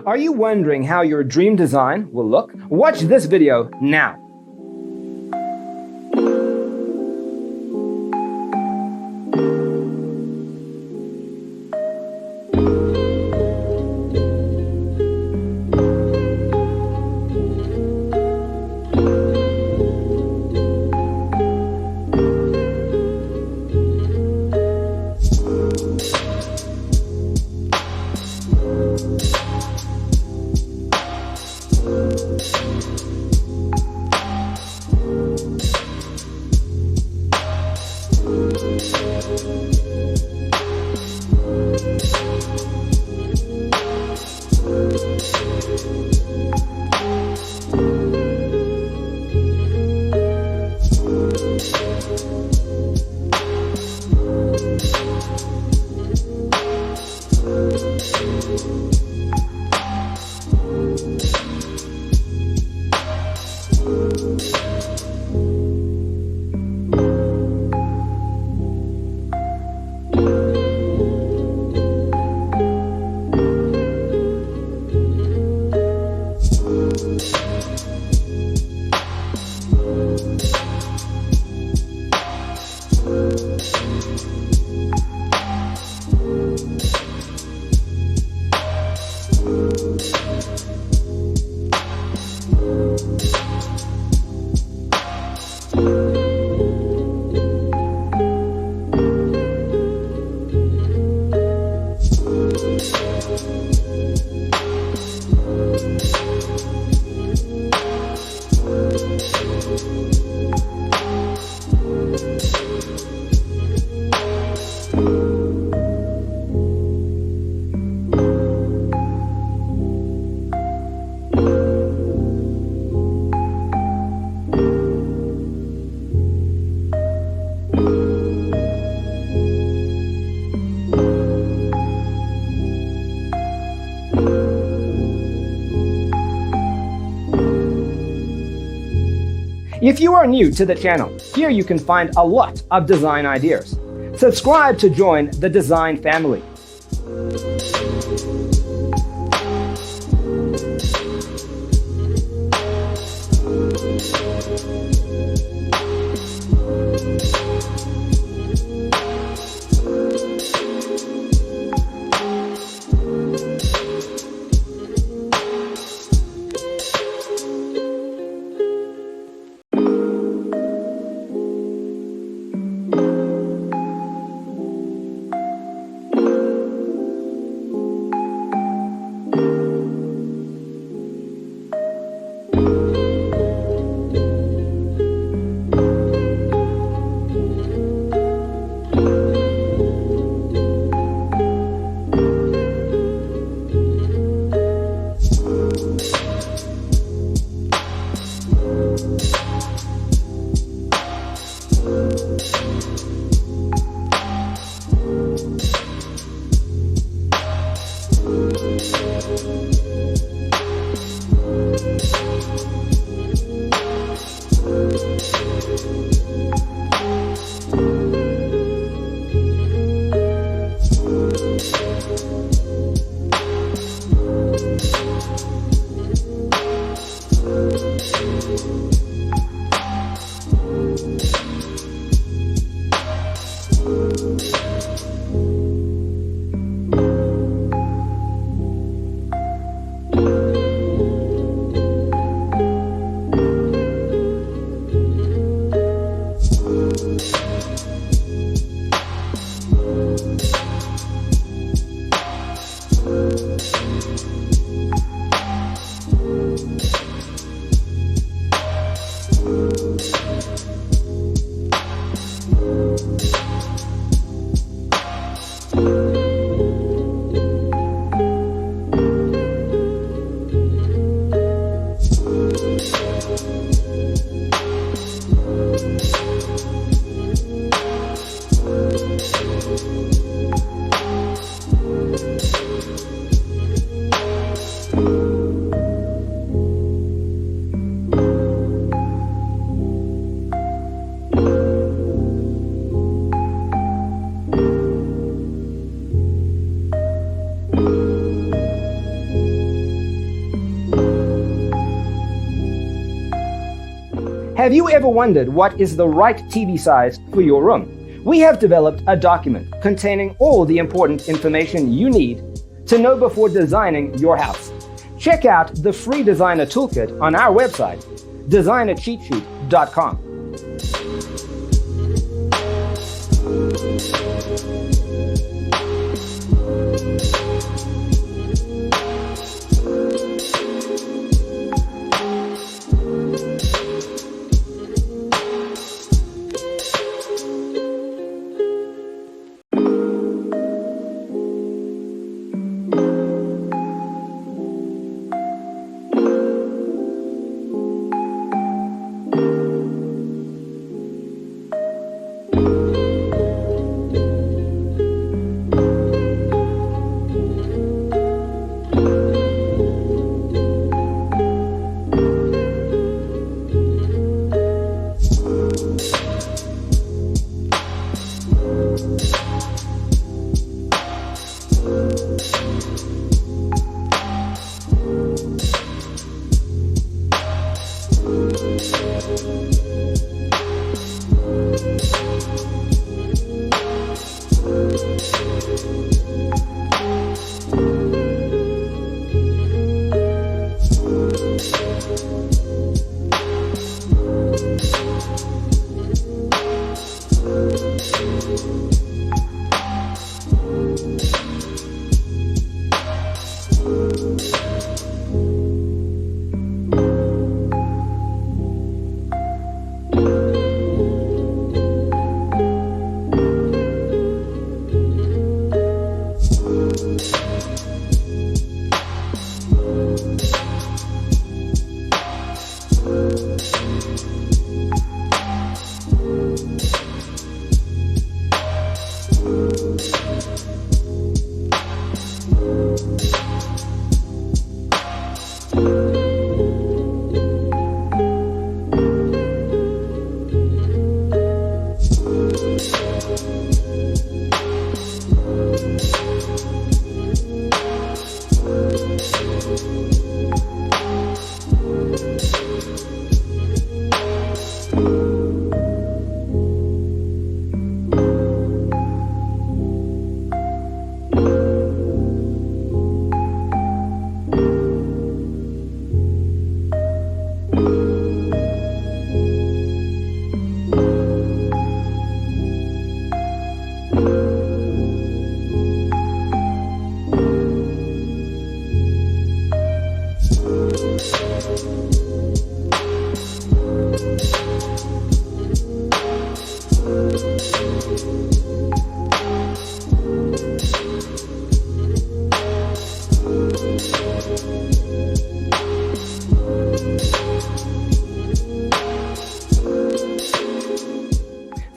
Are you wondering how your dream design will look? Watch this video now. If you are new to the channel, here you can find a lot of design ideas. Subscribe to join the design family. Have you ever wondered what is the right TV size for your room? We have developed a document containing all the important information you need to know before designing your house. Check out the free designer toolkit on our website, designercheatsheet.com.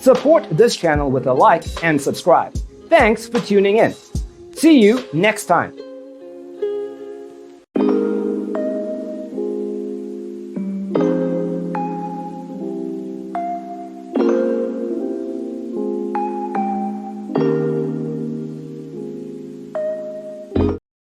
Support this channel with a like and subscribe. Thanks for tuning in. See you next time.